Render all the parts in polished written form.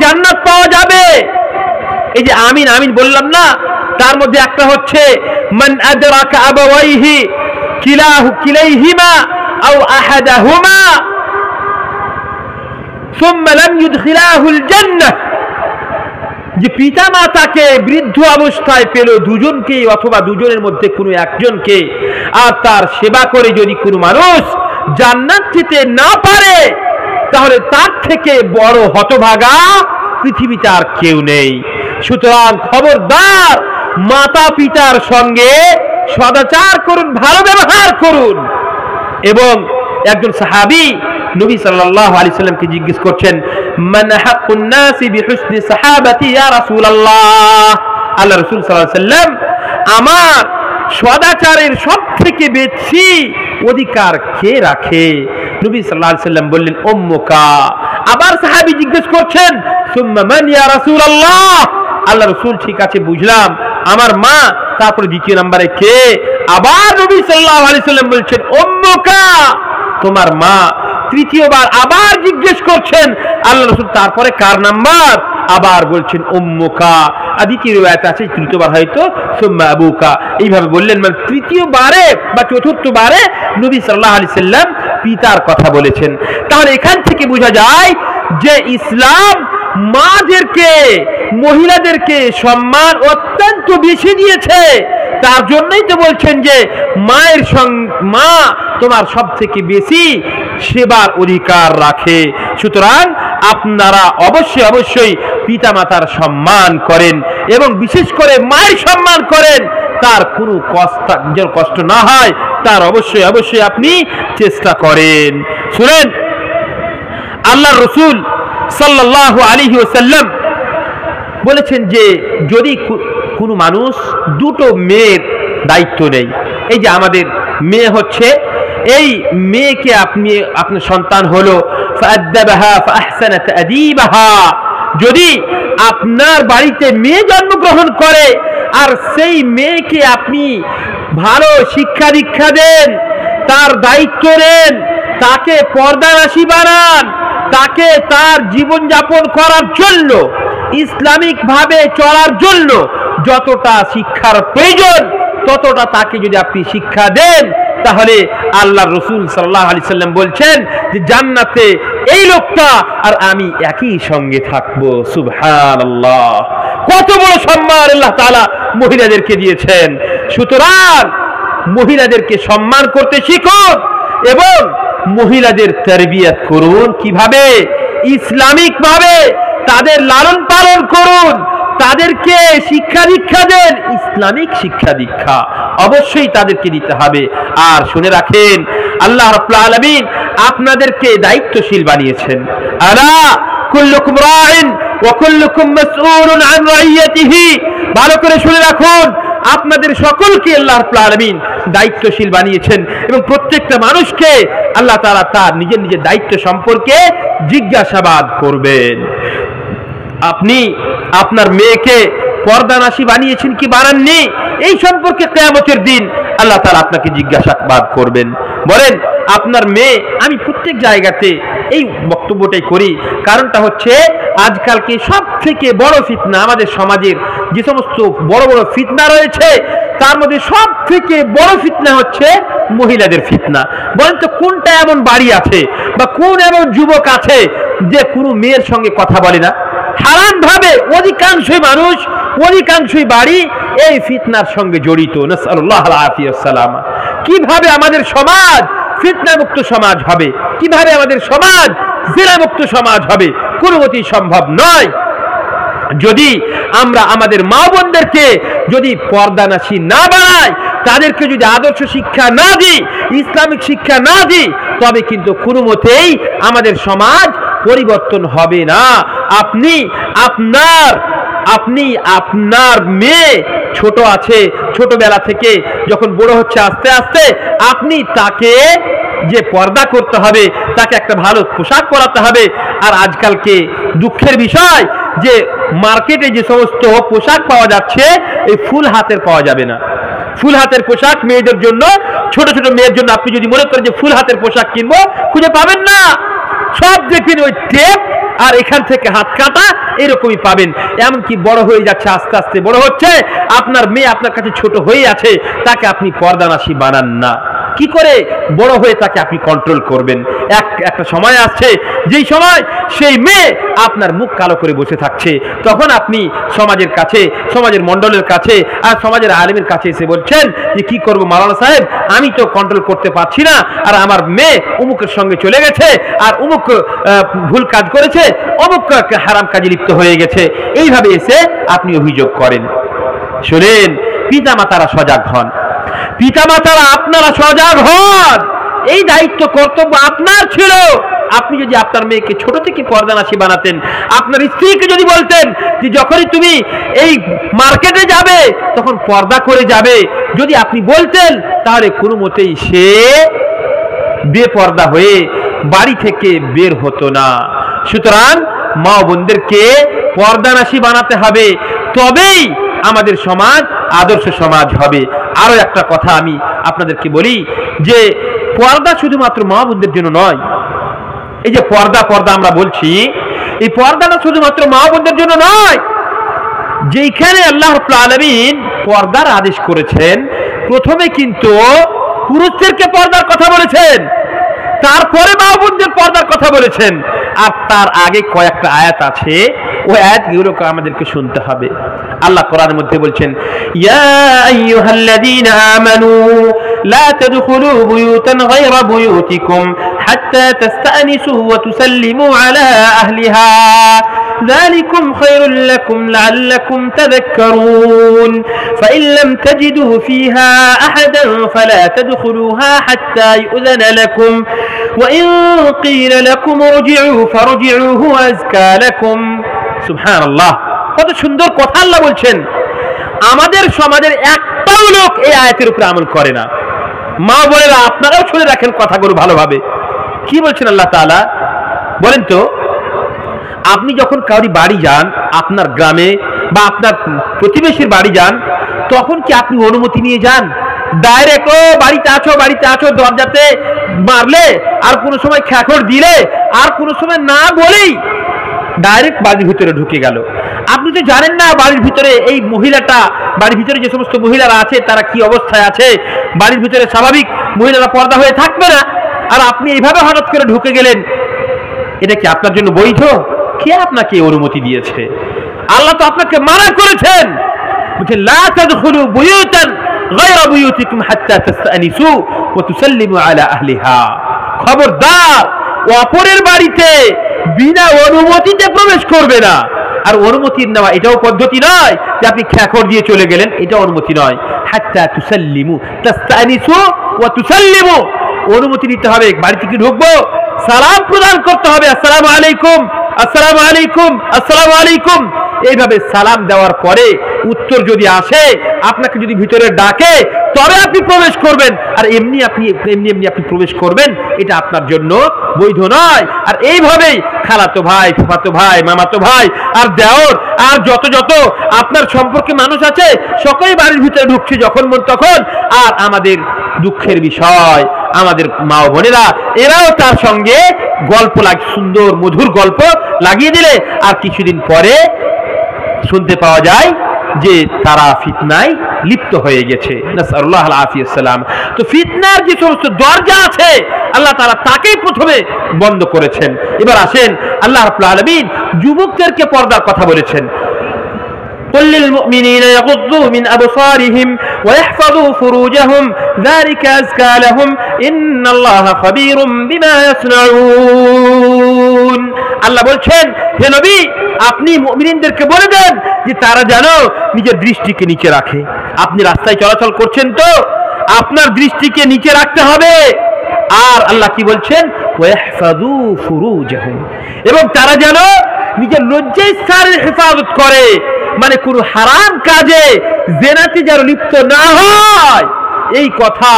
জান্নাত পাওয়া যাবে। এই যে আমিন আমিন বললাম না, তার মধ্যে একটা হচ্ছে মান আদরাকা আবাওয়াইহি কিলাইহিমা আও আহাদাহুমা সুম্মা লাম ইউদখিলাহুল জান্নাহ, যে পিতা মাতাকে বৃদ্ধ অবস্থায় পেল দুজনকে অথবা দুজনের মধ্যে কোনো একজনকে, আর তার সেবা করে যদি কোনো মানুষ জান্নাত পেতে না পারে, তাহলে তার থেকে বড় হতভাগা পৃথিবীতে আর কেউ নেই। সুতরাং খবরদার, মাতা পিতার সঙ্গে সদাচার করুন, ভালো ব্যবহার করুন। এবং একজন সাহাবী নবী সাল্লাল্লাহু আলাইহি সাল্লামকে জিজ্ঞেস করছেন, মান হাক্কুন নাসি বিহুসনি সাহাবাতি ইয়া রাসূলুল্লাহ, আল্লাহ রাসূল সাল্লাল্লাহু আলাইহি সাল্লাম, আমার সদাচারের সবথেকে বেশি অধিকার কে রাখে? নবী সাল্লাল্লাহু আলাইহি সাল্লাম বললেন, উম্মুকা। আবার সাহাবী জিজ্ঞেস করছেন, সুম্মা মান ইয়া রাসূলুল্লাহ, আল্লাহ রাসূল, ঠিক আছে বুঝলাম, আমার মা, তারপরে দ্বিতীয় নম্বরে কে? আবার নবী সাল্লাল্লাহু আলাইহি সাল্লাম বলছেন, উম্মুকা, তোমার মা। তৃতীয়বার আবার জিজ্ঞেস করছেন আল্লাহ রাসূল, তারপরে কার নাম্বার? আবার বলছেন উম্মুকা। আর দ্বিতীয় riwayat আছে তৃতীয়বার হয়তো সুম্মা আবুকা, এইভাবে বললেন। মানে তৃতীয়বারে বা চতুর্থবারে নবী সাল্লাল্লাহু আলাইহি সাল্লাম পিতার কথা বলেছেন। তাহলে এখান থেকে বোঝা যায় যে ইসলাম মাদেরকে, মহিলাদেরকে সম্মান অত্যন্ত বেশি দিয়েছে। তার জন্যই তো বলছেন যে মায়ের মা তোমার সব থেকে বেশি সেবার অধিকার রাখে। সুতরাং আপনারা অবশ্যই অবশ্যই পিতা মাতার সম্মান করেন এবং বিশেষ করে মায়ের সম্মান করেন। তার কোনো কষ্ট না হয় তার অবশ্যই অবশ্যই আপনি চেষ্টা করেন। শুনেন, আল্লাহ রাসূল সাল্লাল্লাহু আলাইহি ওয়াসাল্লাম বলেছেন যে যদি কোনো মানুষ দুটো মেয়ের দায়িত্ব নেই, এই যে আমাদের মেয়ে হচ্ছে, এই মেয়েকে আপনার সন্তান হলো, ফাআদ্দাবাহা ফাআহসানা তা'দীবাহা, যদি আপনার বাড়িতে মেয়ে জন্মগ্রহণ করে আর সেই মেয়েকে আপনি ভালো শিক্ষা দীক্ষা দেন, তার দায়িত্ব নেন, তাকে পর্দানাশী বানান, তাকে তার জীবনযাপন করার জন্য, ইসলামিক ভাবে চলার জন্য যতটা শিক্ষার প্রয়োজন ততটা তাকে যদি আপনি শিক্ষা দেন, তাহলে আল্লাহ রাসূল সাল্লাল্লাহু আলাইহি সাল্লাম বলছেন যে জান্নাতে এই লোকটা আর আমি একই সঙ্গে থাকবো। সুবহানাল্লাহ, কত বড় সম্মান আল্লাহ তাআলা মহিলাদেরকে দিয়েছেন। সুতরাং মহিলাদেরকে সম্মান করতে শিখুন এবং মহিলাদের তারবিয়াত করুন। কিভাবে? ইসলামিক ভাবে তাদের লালন পালন করুন, তাদেরকে শিক্ষা দীক্ষা দেন, ইসলামিক শিক্ষা দীক্ষা অবশ্যই তাদেরকে দিতে হবে। আর শুনে রাখেন, আল্লাহ রাব্বুল আলামিন আপনাদেরকে দায়িত্বশীল বানিয়েছেন। আলা কুল্লুকুম রাইন ওয়া কুল্লুকুম মাসউলুন আন রাইয়াতিহি, ভালো করে শুনে রাখুন, আপনাদের সকলকে আল্লাহ রাব্বুল আলামিন দায়িত্বশীল বানিয়েছেন এবং প্রত্যেকটা মানুষকে আল্লাহ তাআলা তার নিজের নিজের দায়িত্ব সম্পর্কে জিজ্ঞাসাবাদ করবেন। আপনি আপনার মেয়েকে পর্দানাশী বানিয়েছেন কি বানাননি, এই সম্পর্কে কিয়ামতের দিন আল্লাহ তাআলা আপনাকে জিজ্ঞাসাবাদ করবেন। বলেন, আপনার মেয়ে, আমি প্রত্যেক জায়গাতে এই বক্তব্যটাই করি, কারণটা হচ্ছে আজকালকে সব থেকে বড় ফিতনা আমাদের সমাজের যে সমস্ত বড় বড় ফিতনা রয়েছে তার মধ্যে সব থেকে বড় ফিতনা হচ্ছে মহিলাদের ফিতনা। বলেন তো কোনটা এমন বাড়ি আছে বা কোন এমন যুবক আছে যে কোনো মেয়ের সঙ্গে কথা বলে না? হারাম ভাবে অধিকাংশই মানুষ, অধিকাংশই বাড়ি এই ফিতনার সঙ্গে জড়িত। নাসআলুল্লাহ আল আফিয়া ওয়াস সালামা। কিভাবে আমাদের সমাজ ফিতনা মুক্ত সমাজ হবে, কিভাবে আমাদের সমাজ জিনা মুক্ত সমাজ হবে, কোনোমতেই সম্ভব নয় যদি আমরা আমাদের মা বোনদেরকে যদি পর্দানাশী না বানাই, তাদেরকে যদি আদর্শ শিক্ষা না দিই, ইসলামিক শিক্ষা না দিই, তবে কিন্তু কোনো মতেই আমাদের সমাজ পরিবর্তন হবে না। আপনি আপনার মেয়ে ছোট আছে, ছোটবেলা থেকে যখন বড় হচ্ছে আস্তে আস্তে আপনি তাকে যে পর্দা করতে হবে, তাকে একটা ভালো পোশাক পরাতে হবে। আর আজকালকে দুঃখের বিষয় যে মার্কেটে যে সমস্ত পোশাক পাওয়া যাচ্ছে এই ফুল হাতের পাওয়া যাবে না। ফুল হাতের পোশাক মেয়েদের জন্য, ছোট ছোট মেয়ের জন্য আপনি যদি মনে করেন যে ফুল হাতের পোশাক কিনবো, খুঁজে পাবেন না। সব দেখবেন ওই টেপ আর এখান থেকে হাত কাটা, এরকমই পাবেন। এমনকি বড় হয়ে যাচ্ছে, আস্তে আস্তে বড় হচ্ছে, আপনার মেয়ে আপনার কাছে ছোট হয়ে আছে, তাকে আপনি পর্দানাশী বানান না। কি করে বড় হয়ে তাকে আপনি কন্ট্রোল করবেন? একটা সময় আসছে যেই সময় সেই মেয়ে আপনার মুখ কালো করে বসে থাকছে, তখন আপনি সমাজের কাছে, সমাজের মণ্ডলের কাছে আর সমাজের আলেমের কাছে এসে বলছেন যে কি করব মাওলানা সাহেব, আমি তো কন্ট্রোল করতে পারছি না, আর আমার মেয়ে অমুকের সঙ্গে চলে গেছে, আর অমুক ভুল কাজ করেছে, অমুক হারাম কাজে লিপ্ত হয়ে গেছে, এইভাবে এসে আপনি অভিযোগ করেন। শুনেন, পিতামাতারা সজাগ হন, পিতামাতারা আপনারা সজাগ হন। এই দায়িত্ব কর্তব্য আপনার ছিল। আপনি যদি আপনার মেয়েকে ছোট থেকে পর্দানাশী বানাতেন, আপনার স্ত্রীকে যদি বলতেন যে যখনই তুমি এই মার্কেটে যাবে তখন পর্দা করে যাবে, যদি আপনি বলতেন, তাহলে কোনো মতেই সে বেপর্দা হয়ে বাড়ি থেকে বের হতো না। সুতরাং মা বোনদেরকে পর্দানাশী বানাতে হবে, তবেই আমাদের সমাজ আদর্শ সমাজ হবে। আরো একটা কথা আমি আপনাদেরকে বলি যে পর্দা শুধুমাত্র মা বোনদের জন্য নয়। এই যে পর্দা পর্দা আমরা বলছি, এই পর্দাটা শুধুমাত্র মা বোনদের জন্য নয়। যেখানে আল্লাহ রাব্বুল আলামিন পর্দার আদেশ করেছেন, প্রথমে কিন্তু পুরুষদেরকে পর্দার কথা বলেছেন, তারপরে মা বোনদের পর্দার কথা বলেছেন। আর তার আগে কয়েকটা আয়াত আছে, ওই আয়াতগুলোকে আমাদেরকে শুনতে হবে। আল্লাহ কোরআনের মধ্যে বলছেন, ইয়া আইয়ুহাল্লাযীনা আমানু লা তাদখুলু বুয়ুতান গায়রা বুয়ুতিকুম হাত্তা তাস্তানিসু ওয়া তুসাল্লিমু আলা আহলিহা ذلكم خير لكم لعلكم تذكرون فإن لم تجدوا فيها أحدا فلا تدخلوها حتى يؤذن لكم وإن قيل لكم ارجعوا فارجعوا هو أزكى لكم سبحان الله। কত সুন্দর কথা আল্লাহ বলছেন। আমাদের সমাজের একটাও লোক এই আয়াতের উপরে আমল করে না। মা বোনেরা, আপনারাও শুনে রাখেন কথাগুলো ভালোভাবে। কি বলছেন আল্লাহ তাআলা? বলেন তো, আপনি যখন কাউরি বাড়ি যান, আপনার গ্রামে বা আপনার প্রতিবেশীর বাড়ি যান, তখন কি আপনি অনুমতি নিয়ে যান? ডাইরেক্ট ও বাড়িতে আছো দরজাতে মারলে, আর কোনো সময় খ্যাখর দিলে, আর কোনো সময় না বলেই ডাইরেক্ট বাড়ির ভিতরে ঢুকে গেল। আপনি তো জানেন না বাড়ির ভিতরে এই মহিলাটা, বাড়ির ভিতরে যে সমস্ত মহিলারা আছে তারা কি অবস্থায় আছে। বাড়ির ভিতরে স্বাভাবিক মহিলারা পর্দা হয়ে থাকবে না, আর আপনি এইভাবে হঠাৎ করে ঢুকে গেলেন। এটা কি আপনার জন্য বৈধ? কে আপনাকে অনুমতি দিয়েছে? আল্লাহ তো আপনাকে মানা করেছেন, বলছেন লা তাদখুলু বুয়ুতান গায়রা বুয়ুতিকুম হাত্তা তাস্তানিসু ওয়া তুসাল্লিমু আলা আহলিহা। খবরদার, অপরের বাড়িতে বিনা অনুমতিতে প্রবেশ করবে না। আর অনুমতি নেওয়া এটাও পদ্ধতি নয় যে আপনি খ্যাখর দিয়ে চলে গেলেন, এটা অনুমতি নয়। হাত্তা তুসাল্লিমু তাস্তানিসু ওয়া তুসাল্লিমু, অনুমতি নিতে হবে। বাড়ি থেকে ঢুকবো, সালাম প্রদান করতে হবে, আসসালামু আলাইকুম, আসসালামু আলাইকুম, আসসালামু আলাইকুম। এইভাবে সালাম দেওয়ার পরে উত্তর যদি আসে, আপনাকে যদি ভিতরে ডাকে, তবে আপনি প্রবেশ করবেন। আর এমনি আপনি প্রবেশ করবেন, এটা আপনার জন্য বৈধ নয়। আর এইভাবেই খালাতো ভাই, ফুফাতো ভাই, মামাতো ভাই আর দেওর আর যত আপনার সম্পর্কে মানুষ আছে, সকলেই বাড়ির ভিতরে ঢুকছে যখন মন তখন। আর আমাদের দুঃখের বিষয়, আমাদের মা বোনেরা এরাও তার সঙ্গে গল্প সুন্দর মধুর গল্প লাগিয়ে দিলে, আর কিছুদিন পরে শুনতে পাওয়া যায় যে তারা ফিতনায় লিপ্ত হয়ে গেছে। নাসআলুল্লাহ আল আফিয়াস সালাম। তো ফিতনার যে সমস্ত দরজা আছে, আল্লাহ তাআলা তাকেই প্রথমে বন্ধ করেছেন। এবার আসেন, আল্লাহ রাব্বুল আলামিন যুবকদেরকে পর্দার কথা বলেছেন। قل للمؤمنين يغضوا من أبصارهم ويحفظوا فروجهم ذلك أزكى لهم إن الله خبير بما يصنعون। আল্লাহ বলছেন, হে নবী, আপনি মুমিনদেরকে বলে দেন যে তারা যেন নিজের দৃষ্টিকে নিচে রাখে। আপনি রাস্তায় চলাচল করছেন তো আপনার দৃষ্টিকে নিচে রাখতে হবে। আর আল্লাহ কি বলছেন? ওয়াহফাযু ফুরুজাহুম, এবং তারা যেন নিজের লজ্জাস্থানের হেফাজত করে, মানে কোনো হারাম কাজে, জিনাতে যেন লিপ্ত না হয়। এই কথা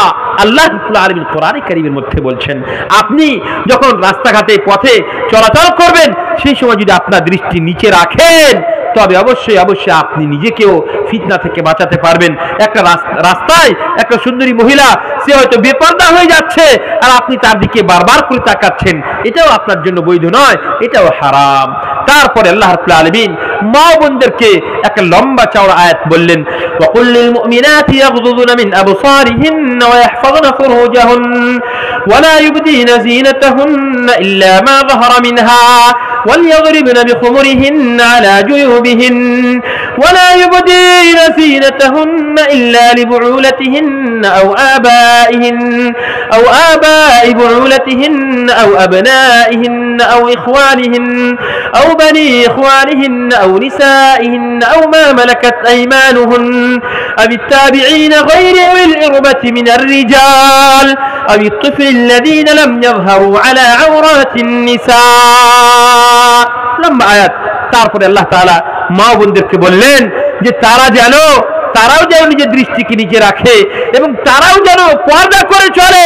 আল্লাহ রাব্বুল আলামিন কোরআনে কারীমের মধ্যে বলছেন। আপনি যখন রাস্তাঘাটে পথে চলাচল করবেন, সেই সময় যদি আপনার দৃষ্টি নিচে রাখেন, তবে অবশ্যই অবশ্যই আপনি নিজেকেও ফিতনা থেকে বাঁচাতে পারবেন। একটা রাস্তায় একটা সুন্দরী মহিলা, সে হয়তো বেপরদা হয়ে যাচ্ছে আর আপনি তার দিকে বারবার করে তাকাচ্ছেন, এটাও আপনার জন্য বৈধ নয়, এটাও হারাম। তারপরে আল্লাহ রাব্বুল আলামিন মা বোনদেরকে একটা লম্বা চওড়া আয়াত বললেন, ওয়াকুল লিল মুমিনাতি ইয়াগদুদুনা মিন আবসারিহিন্না ওয়া ইয়াহফাযনা ফুরুজাহুন্না ওয়া লা ইবদিনা যিনাতাহুন্না ইল্লা মা যাহারা মিনহা وليضربن بخمرهن على جيوبهن ولا يبدين زينتهن إلا لبعولتهن أو آباء بعولتهن أو أبنائهن أو إخوانهن أو بني إخوانهن أو نسائهن أو ما ملكت أيمانهن أو التابعين غير أولي الإربة من الرجال أو الطفل الذين لم يظهروا على عورات النساء লম্বা আয়াত। তারপরে আল্লাহ তাআলা মা বোনদেরকে বললেন যে তারাও যেন নিজের দৃষ্টিকে নিচে রাখে এবং তারাও যেন পর্দা করে চলে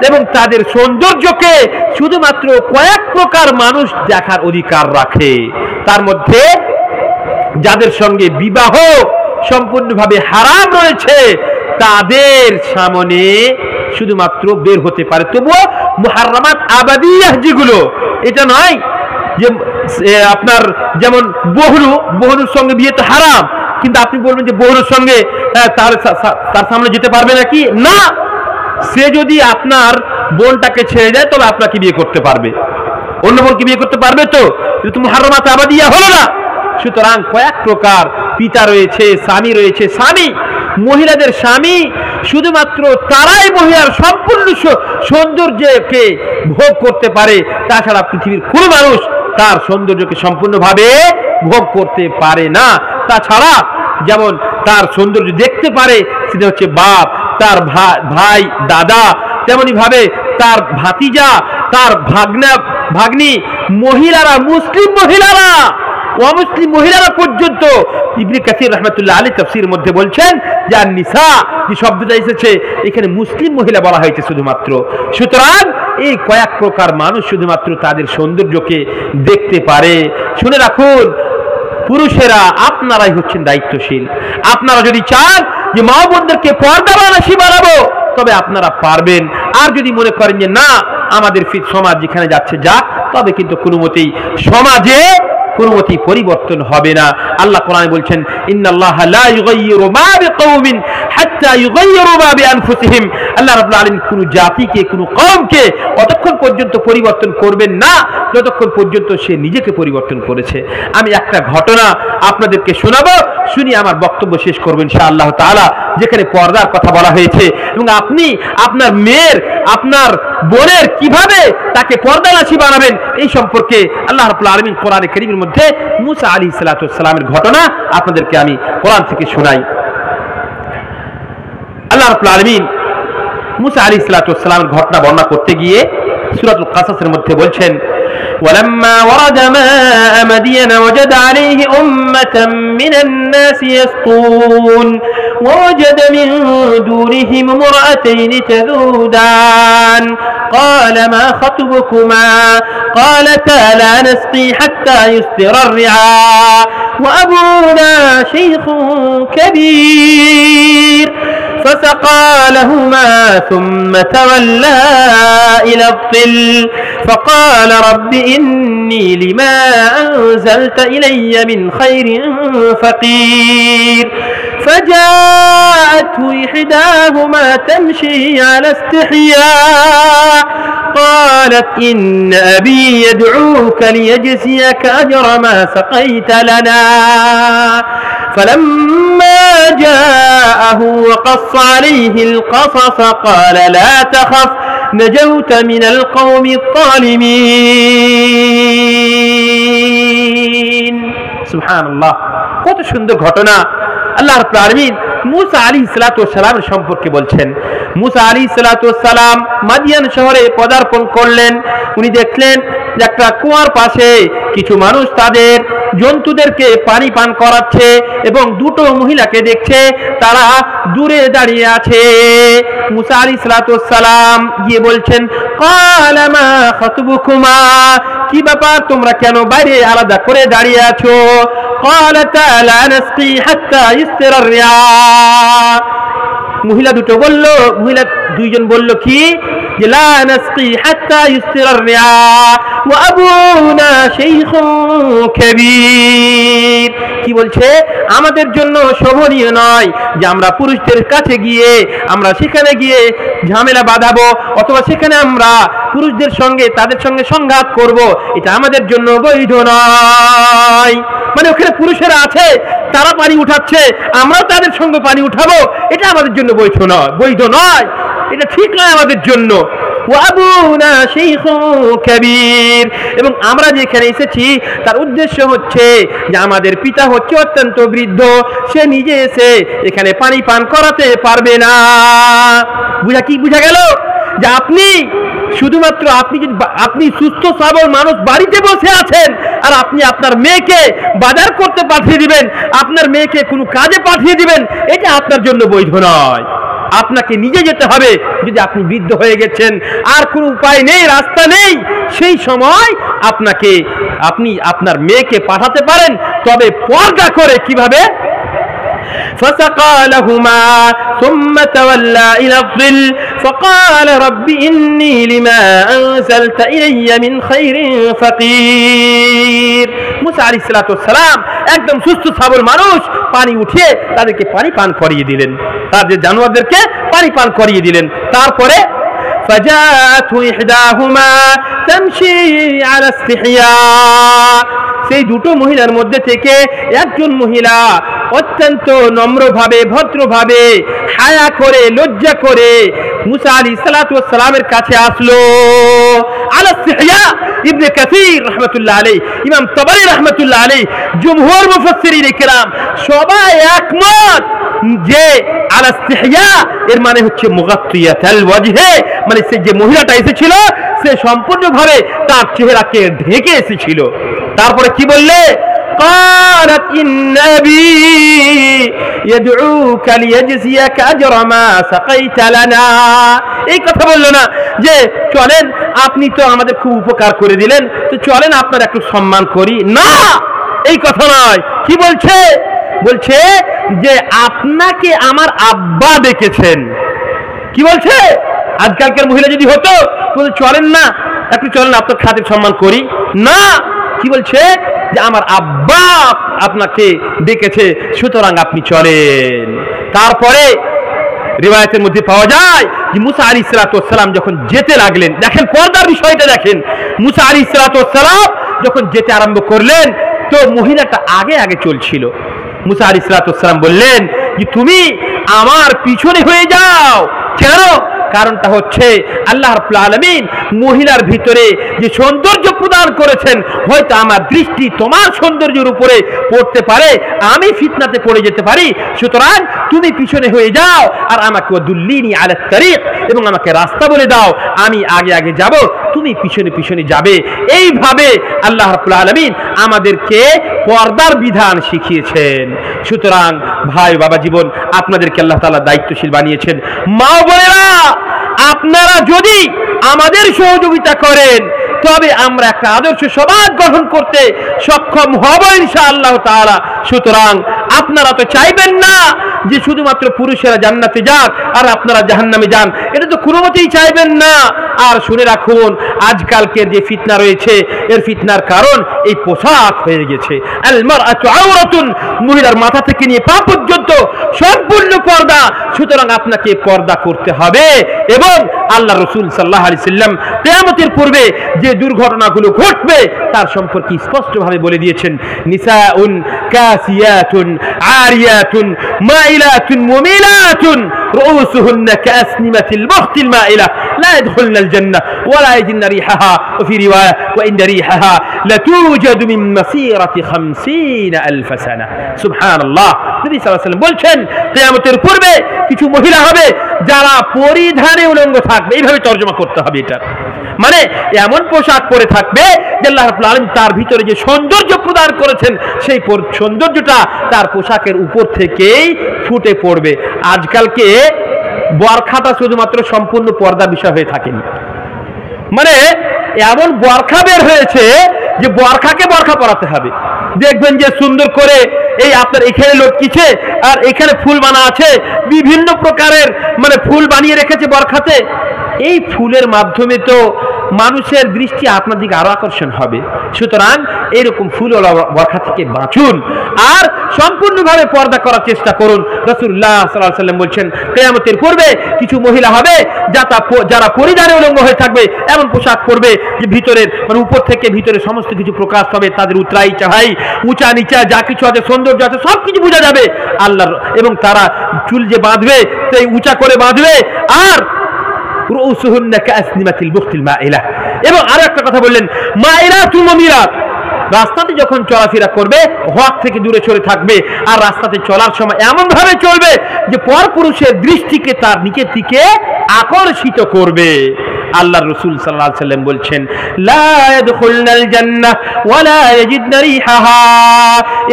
এবং তাদের সৌন্দর্যকে শুধুমাত্র কয়েক প্রকার মানুষ দেখার অধিকার রাখে। তার মধ্যে যাদের সঙ্গে বিবাহ সম্পূর্ণভাবে হারাম রয়েছে তাদের সামনে শুধুমাত্র বের হতে পারে। তবুও মুহাররামাত আবাদিয়াহ যেগুলো, এটা নয় যে আপনার যেমন বহুরুর সঙ্গে বিয়ে তো হারাম, কিন্তু আপনি বলবেন যে বহুরুর সঙ্গে তার সামনে যেতে পারবে নাকি? না, সে যদি আপনার বোনটাকে ছেড়ে দেয় তবে আপনাকে বিয়ে করতে পারবে, অন্য বোনকে বিয়ে করতে পারবে তো? এটা তো মুহাররামাত আবাদিয়াহ হলো না। সুতরাং কয়েক প্রকার পিতা রয়েছে, স্বামী রয়েছে। স্বামী, মহিলাদের স্বামী শুধুমাত্র তারাই মহিলার সম্পূর্ণ সৌন্দর্যকে ভোগ করতে পারে, তাছাড়া পৃথিবীর কোনো মানুষ তার সৌন্দর্যকে সম্পূর্ণভাবে ভোগ করতে পারে না। তাছাড়া যেমন তার সৌন্দর্য দেখতে পারে সেটা হচ্ছে বাপ, তার ভাই, দাদা, তেমনি ভাবে তার ভাতিজা, তার ভাগ্নি, মহিলারা, মুসলিম মহিলারা, অমুসলিম মহিলারা পর্যন্ত। ইবনে কাসির রাহমাতুল্লাহ আলাইহি তাফসীরের মধ্যে বলছেন যে নিসা যে শব্দটা এসেছে এখানে মুসলিম মহিলা বলা হয়েছে শুধুমাত্র। সুতরাং এই কয়েক প্রকার মানুষ শুধুমাত্র তাদের সৌন্দর্যকে দেখতে পারে। শুনে রাখুন পুরুষেরা, আপনারাই হচ্ছেন দায়িত্বশীল। আপনারা যদি চান যে মা বোনদেরকে পর্দাবানাসী বানাবো তবে আপনারা পারবেন। আর যদি মনে করেন যে না আমাদের সমাজ যেখানে যাচ্ছে যাক, তবে কিন্তু কোনো মতেই সমাজে কোনো মতেই পরিবর্তন হবে না। আল্লাহ কোরআনে বলছেন ইন্নাল্লাহা লা ইউগাইয়িরু মা বিকওমিন হাত্তা ইউগাইয়িরু মা বিআনফুসিহিম। আল্লাহ রাব্বুল আলামিন কোনো জাতিকে, কোনো কওমকে অতক্ষণ পর্যন্ত পরিবর্তন করবেন না যতক্ষণ পর্যন্ত সে নিজেকে পরিবর্তন করেছে। আমি একটা ঘটনা আপনাদেরকে শোনাবো, শুনি আমার বক্তব্য শেষ করব ইনশাআল্লাহ তাআলা। যেখানে পর্দার কথা বলা হয়েছে এবং আপনি আপনার মেয়ের, আপনার বোনের কিভাবে তাকে পর্দানাসী বানাবেন এই সম্পর্কে আল্লাহ রাব্বুল আলামিন কোরআনে কারীমের মধ্যে মুসা আলাইহিস সালাতু ওয়াস সালামের ঘটনা আপনাদেরকে আমি কোরআন থেকে শোনাই। আল্লাহ রাব্বুল আলামিন মুসা আলাইহিস সালাতু ওয়াস সালামের ঘটনা বর্ণনা করতে গিয়ে সূরাতুল কাসাসের মধ্যে বলছেন ولما ورد ماء مدين وجد عليه أمة من الناس يسقون ووجد من دونهم امرأتين تذودان قال ما خطبكما قالتا لا نسقي حتى يصدر الرعاء وأبونا شيخ كبير فسقى لهما ثم تولى إلى الظل فقال رب إني لما أنزلت إلي من خير فقير فجاءته إحداهما تمشي على استحياء قالت إن أبي يدعوك ليجزيك أجر ما سقيت لنا فلما جاءه وقص عليه القصص قال لا تخف نجوت من القوم الظالمين سبحان الله। কত সুন্দর ঘটনা। আল্লাহ রাব্বুল আলামিন মুসা আলাইহিস সালাতু ওয়াস সালামের সম্পর্কে বলছেন। মুসা আলাইহিস সালাতু ওয়াস সালাম মাদিয়ান শহরে পদার্পণ করলেন। উনি দেখলেন যে একটা কুয়ার পাশে কিছু মানুষ তাদের জন্তুদেরকে পানি পান করাচ্ছে এবং দুটো মহিলাকে দেখছে তারা দূরে দাঁড়িয়ে আছে। মুসা আলাইহিস সালাতু ওয়াস সালাম গিয়ে বলছেন ক্বালা মা খাতবুকুমা, কি ব্যাপার তোমরা কেন বাইরে আলাদা করে দাঁড়িয়ে আছো? قالتا لا نسقي حتى يصدر الرعاء মহিলা দুইজন বলল কি যে লা নাসকি হাত্তা ইসতিরার রিয়া ওয়া আবুনা শাইখুন কাবীর। কি বলছে, আমাদের জন্য শোভনীয় নয় যে আমরা পুরুষদের কাছে গিয়ে আমরা সেখানে গিয়ে ঝামেলা বাঁধাবো অথবা সেখানে আমরা পুরুষদের সঙ্গে তাদের সঙ্গে সংঘাত করব, এটা আমাদের জন্য বৈধ নয়। মানে ওখানে পুরুষেরা আছে, তারা পানি উঠাচ্ছে, আমরাও তাদের সঙ্গে পানি উঠাবো, এটা আমাদের জন্য বৈধ নয়, এটা ঠিক নয় আমাদের জন্য। ওয়াবুনা শাইখুন কাবীর, এবং আমরা যেখানে এসেছি তার উদ্দেশ্য হচ্ছে যে আমাদের পিতা হচ্ছে অত্যন্ত বৃদ্ধ, সে নিজে এসে এখানে পানি পান করাতে পারবে না। বুঝা গেল যে শুধুমাত্র আপনি সুস্থ সবল মানুষ বাড়িতে বসে আছেন আর আপনি আপনার মেয়েকে বাজার করতে পাঠিয়ে দিবেন, আপনার মেয়েকে কোনো কাজে পাঠিয়ে দিবেন, এটা আপনার জন্য বৈধ নয়। আপনাকে নিজে যেতে হবে। যদি আপনি বৃদ্ধ হয়ে গেছেন আর কোনো উপায় নেই, রাস্তা নেই, সেই সময় আপনি আপনার মেয়েকে পাঠাতে পারেন, তবে পর্দা করে। কিভাবে? فسقى لهما ثم تولى إلى الظل فقال رب إني لما أنزلت إلي من خير فقير। মুসা আলাইহিস সালাতু ওয়াস সালাম একদম সুস্থ সবল মানুষ, পানি উঠিয়ে তাদেরকে পানি পান করিয়ে দিলেন, তাদের জানোয়ারদেরকে পানি পান করিয়ে দিলেন। তারপরে فجاءته إحداهما تمشي على استحياء, সেই দুটো মহিলার মধ্যে থেকে একজন মহিলা অত্যন্ত নম্রভাবে ভদ্রভাবে হায়া করে লজ্জা করে মুসা আলাইহিস সালাতু ওয়াস সালামের কাছে আসলো। আলা ইসতিহয়া ইবনে কাসির রাহমাতুল্লাহ আলাইহি, ইমাম তাবারি রাহমাতুল্লাহ আলাইহি, জুমহুর মুফাসসিরিন ইকরাম সবাই একমত যে আলা ইসতিহয়া এর মানে হচ্ছে মুগাত্তিয়াতাল ওয়াজহে, মানে সে যে মহিলাটা এসেছিল সে সম্পূর্ণভাবে তার চেহারাকে ঢেকে এসেছিল। তারপরে কি বললে? قالت إن أبي يدعوك ليجزيك أجر ما سقيت لنا। এই কথা বললো না যে চলেন আপনি তো আমাদের খুব উপকার করে দিলেন, তো চলেন আপনার একটু সম্মান করি, না, এই কথা নয়। কি বলছে? বলছে যে আপনাকে আমার আব্বা ডেকেছেন। কি বলছে? আজকালকার মহিলা যদি হতো চলেন না একটু, চলেন আপনার খাতির সম্মান করি, না। কি বলছে? যে আমার আব্বা আপনাকে ডেকেছে, সুতরাং আপনি চলেন। তারপরে রিওয়ায়াতের মধ্যে পাওয়া যায় যে মুসা আলাইহিস সালাতু ওয়াস সালাম যখন যেতে লাগলেন, দেখেন পর্দার বিষয়টা দেখেন, মুসা আলাইহিস সালাতু ওয়াস সালাম যখন যেতে আরম্ভ করলেন তো মহিলাটা আগে আগে চলছিল। মুসা আলাইহিস সালাতু ওয়াস সালাম বললেন যে তুমি আমার পিছনে হয়ে যাও। কেন? কারণটা হচ্ছে আল্লাহ রাব্বুল আলামিন মহিলার ভিতরে যে সৌন্দর্য প্রদান করেছেন, হয়তো আমার দৃষ্টি তোমার সৌন্দর্যের উপরে পড়তে পারে, আমি ফিতনাতে পড়ে যেতে পারি, সুতরাং তুমি পিছনে হয়ে যাও আর আমাকে ওয়াদুল্লিনি আলা তারিক, এবং আমাকে রাস্তা বলে দাও, আমি আগে আগে যাব, তুমি পিছনে পিছনে যাবে। এইভাবে আল্লাহ রাব্বুল আলামিন আমাদেরকে পর্দার বিধান শিখিয়েছেন। সুতরাং ভাই বাবা জীবন, আপনাদেরকে আল্লাহ তাআলা দায়িত্বশীল বানিয়েছেন। মা বোনেরা, আপনারা যদি আমাদের সহযোগিতা করেন তবে আমরা একটা আদর্শ সমাজ গঠন করতে সক্ষম হব ইনশাআল্লাহ তাআলা। সুতরাং আপনারা তো চাইবেন না যে শুধুমাত্র পুরুষেরা জান্নাতে যাক আর আপনারা জাহান্নামে যান, এটা তো কোনো মতেই চাইবেন না। আর শুনে রাখুন, আজকালকের যে ফিতনা রয়েছে এর ফিতনার কারণ এই পোশাক হয়ে গেছে। আল মারআতু আওরাতুন, মহিলার মাথা থেকে নিয়ে পা পর্যন্ত সম্পূর্ণ পর্দা। সুতরাং আপনাকে পর্দা করতে হবে। এবং আল্লাহ রাসূল সাল্লাল্লাহু আলাইহি সাল্লাম কিয়ামতের পূর্বে যে দুর্ঘটনাগুলো ঘটবে তার সম্পর্কে স্পষ্টভাবে বলে দিয়েছেন, নিসাউন কাসিয়াতুন আরিয়াতুন মাইলাতুন মুমিলাতুন রুউসুহুন্না কাসনিমাতিল বুখতিল মাইলা লা ইয়াদখুলনাল জান্নাহ ওয়া লা ইয়াজিদনা রিহাহা ওয়া ফি রিওয়ায়া ওয়া ইন রিহাহা লাতুজাদু মিন মাসিরাতি 50000 সানা। সুবহানাল্লাহ। নবী সাল্লাল্লাহু আলাইহি ওয়াসাল্লাম বলছেন কিয়ামতের পূর্বে কিছু মহিলা হবে যারা পরিধানে উলঙ্গ থাকবে। এইভাবে তরজমা করতে হবে এটা, মানে এমন পোশাক পরে থাকবে যে আল্লাহ রাব্বুল আলামিন তার ভিতরে যে সৌন্দর্য প্রদান করেছেন সেই সৌন্দর্যটা তার পোশাকের উপর থেকেই ফুটে পড়বে। আজকালকে বরখাটা শুধুমাত্র সম্পূর্ণ পর্দা বিষয় হয়ে থাকেনি, মানে এমন বরখা বের হয়েছে যে বরখাকে বরখা পরাতে হবে। দেখবেন যে সুন্দর করে এই আপনার এখানে লটকিছে আর এখানে ফুল বানা আছে, বিভিন্ন প্রকারের মানে ফুল বানিয়ে রেখেছে বরখাতে। এই ফুলের মাধ্যমে তো মানুষের দৃষ্টি আপনার দিকে আরো আকর্ষণ হবে। সুতরাং এরকম ফুলওয়ালা বরখা থেকে বাঁচুন আর সম্পূর্ণভাবে পর্দা করার চেষ্টা করুন। রাসূলুল্লাহ সাল্লাল্লাহু আলাইহি ওয়াসাল্লাম বলছেন, কিয়ামতের পূর্বে কিছু মহিলা হবে যারা পরিধানে উলঙ্গ হয়ে থাকবে, এমন পোশাক পরবে যে ভিতরের মানে উপর থেকে ভিতরে সমস্ত কিছু প্রকাশ হবে। তাদের উতরাই চাহাই, উঁচা নিচা যা কিছু আছে, সৌন্দর্য আছে, সব কিছু বোঝা যাবে আল্লাহর। এবং তারা চুল যে বাঁধবে সেই উঁচা করে বাঁধবে, আর এবং আরো একটা কথা বললেন, মাইরাতুল মুমিরাত, রাস্তাতে যখন চলাফেরা করবে হক থেকে দূরে সরে থাকবে, আর রাস্তাতে চলার সময় এমন ভাবে চলবে যে পরপুরুষের দৃষ্টিকে তার নিচের দিকে আকর্ষিত করবে। আল্লাহর রাসূল সাল্লাল্লাহু আলাইহি ওয়াসাল্লাম বলছেন, লা ইয়াদখুলনাল জান্নাহ ওয়া লা ইয়াজিদনা রিহাহা,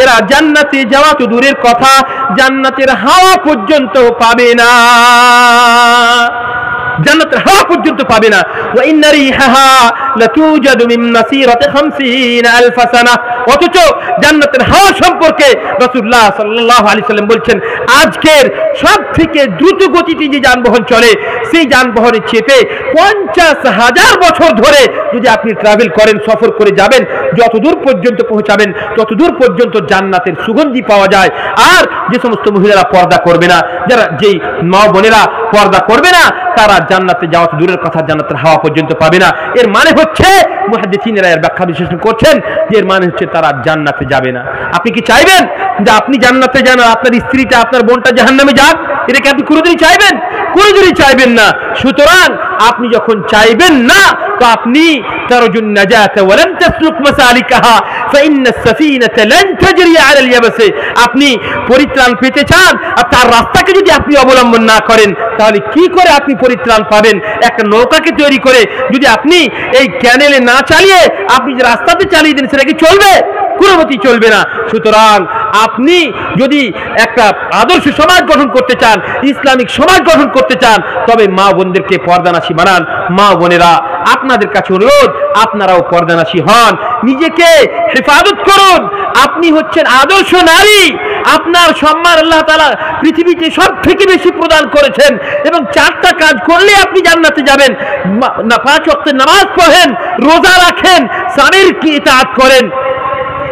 এরা জান্নাতে যাওয়া তো দূরের কথা, জান্নাতের হাওয়া পর্যন্ত পাবে না, জান্নাতের হাওয়া পর্যন্ত পাবে না। ওয়া ইন্না রিহাহা লাতুজাদু মিন মাসিরাতি 50000 সানা, অথচ জান্নাতের হাওয়া সম্পর্কে রাসূলুল্লাহ সাল্লাল্লাহু আলাইহি ওয়াসাল্লাম বলছেন, আজকের সবথেকে দ্রুত গতিতে যে যানবাহন চলে সেই যানবাহনে চেপে 50,000 বছর ধরে যদি আপনি ট্রাভেল করেন, সফর করে যাবেন, যত দূর পর্যন্ত পৌঁছাবেন তত দূর পর্যন্ত জান্নাতের সুগন্ধি পাওয়া যায়। আর যে সমস্ত মহিলারা পর্দা করবে না, যারা যেই মা বোনেরা পর্দা করবে না, তারা জান্নাতে যাওয়া তো দূরের কথা, জান্নাতের হাওয়া পর্যন্ত পাবে না। এর মানে হচ্ছে মুহাদ্দিসিনরা এর ব্যাখ্যা বিশ্লেষণ করছেন যে এর মানে হচ্ছে তারা জান্নাতে যাবে না। আপনি কি চাইবেন যে আপনি জান্নাতে যান আর আপনার স্ত্রীটা, আপনার বোনটা জাহান্নামে যাক? এটা কি আপনি কোনোদিনই চাইবেন? কোনোদিনই চাইবেন না। সুতরাং আপনি যখন চাইবেন না, তো আপনি তারজুন নাজাতা ওয়া লান তাসলুক মাসালিকাহা ফাইন্নাস সাফিনাতা লান তাজরি আলাল ইয়াবসি, আপনি পরিত্রাণ পেতে চান আর তার রাস্তাকে যদি আপনি অবলম্বন না করেন, তাহলে কি করে আপনি পরিত্রাণ পাবেন? একটা নৌকাকে তৈরি করে যদি আপনি এই ক্যানেলে না চালিয়ে আপনি যে রাস্তাতে চালিয়ে দেন, সেটা কি চলবে? কোনোমতি চলবে না। সুতরাং আপনি যদি একটা আদর্শ সমাজ গঠন করতে চান, ইসলামিক সমাজ গঠন করতে চান, তবে মা বোনদেরকে পর্দানাশী বানান। মা বোনেরা, আপনাদের কাছে অনুরোধ, আপনারাও পর্দানাশী হন, নিজেকে হেফাজত করুন। আপনি হচ্ছেন আদর্শ নারী, আপনার সম্মান আল্লাহ তাআলা পৃথিবীতে সব থেকে বেশি প্রদান করেছেন, এবং 4টা কাজ করলে আপনি জান্নাতে যাবেন। 5 ওয়াক্তের নামাজ পড়েন, রোজা রাখেন, স্বামীর কি ইতাআত করেন,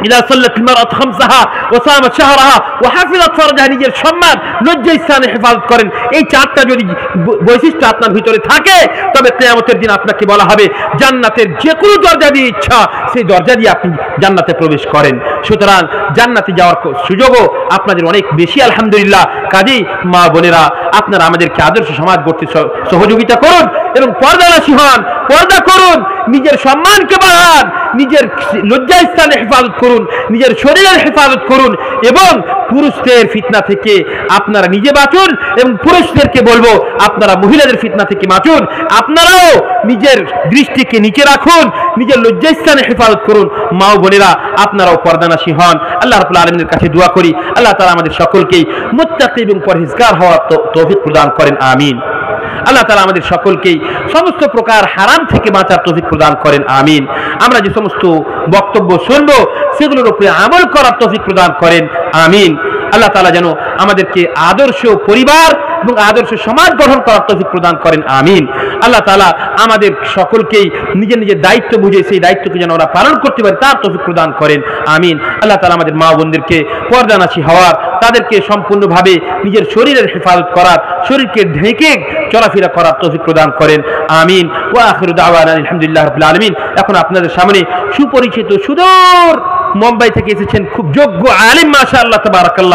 ইদা সাল্লাত মারআত খামসাহা ওয়া সামাত শাহরাহা ওয়া হাফিজাত ফারজাহা, নিজের সম্মান লজ্জা স্থানে হেফাজত করেন। এই 4টা যদি বৈশিষ্ট্য আপনার ভিতরে থাকে, তবে কিয়ামতের দিন আপনাকে বলা হবে জান্নাতের যে কোনো দরজা দিয়ে ইচ্ছা সেই দরজা দিয়ে আপনি জান্নাতে প্রবেশ করেন। সুতরাং জান্নাতে যাওয়ার সুযোগও আপনাদের অনেক বেশি, আলহামদুলিল্লাহ। কাজেই মা বোনেরা, আপনারা আমাদেরকে আদর্শ সমাজ গড়তে সহযোগিতা করুন এবং পর্দানাশী হন, পর্দা করুন, নিজের সম্মানকে বাড়ান, নিজের লজ্জা স্থানে হেফাজত করুন, নিজের শরীরের হেফাজত করুন, এবং পুরুষদের ফিতনা থেকে আপনারা নিজে বাঁচুন, এবং পুরুষদেরকে বলবো আপনারা মহিলাদের ফিতনা থেকে বাঁচুন। আপনারাও নিজের দৃষ্টিকে নিচে রাখুন, নিজের লজ্জা স্থানে হেফাজত করুন। মা ও বোনেরা, আপনারাও পর্দানাশী হন। আল্লাহ রাব্বুল আলামিনের কাছে দোয়া করি, আল্লাহ তাআলা আমাদের সকলকেই মুত্তাকী এবং পরহেজগার হওয়ার তৌফিক প্রদান করেন, আমিন। আল্লাহ তাআলা আমাদের সকলকেই সমস্ত প্রকার হারাম থেকে বাঁচার তৌফিক প্রদান করেন, আমিন। আমরা যে সমস্ত বক্তব্য শুনবো সেগুলোর উপরে আমল করার তৌফিক প্রদান করেন, আমিন। আল্লাহ তাআলা যেন আমাদেরকে আদর্শ পরিবার এবং আদর্শ সমাজ গঠন করার তৌফিক প্রদান করেন, আমিন। আল্লাহ তাআলা আমাদের সকলকেই নিজের নিজের দায়িত্ব বুঝে সেই দায়িত্বকে যেন ওরা পালন করতে পারে তার তৌফিক প্রদান করেন, আমিন। আল্লাহ তাআলা আমাদের মা বোনদেরকে পর্দানাশী হওয়ার, তাদেরকে সম্পূর্ণভাবে নিজের শরীরের হেফাজত করার, শরীরকে ঢেকে চলাফেরা করার তৌফিক প্রদান করেন, আমিন। ওয়া আখিরু দাওয়ানা আলহামদুলিল্লাহি রাব্বিল আলামিন। এখন আপনাদের সামনে সুপরিচিত সুদূর মুম্বাই থেকে এসেছেন খুব যোগ্য আলেম, মাশাআল্লাহ, তাবারাকাল্লাহ।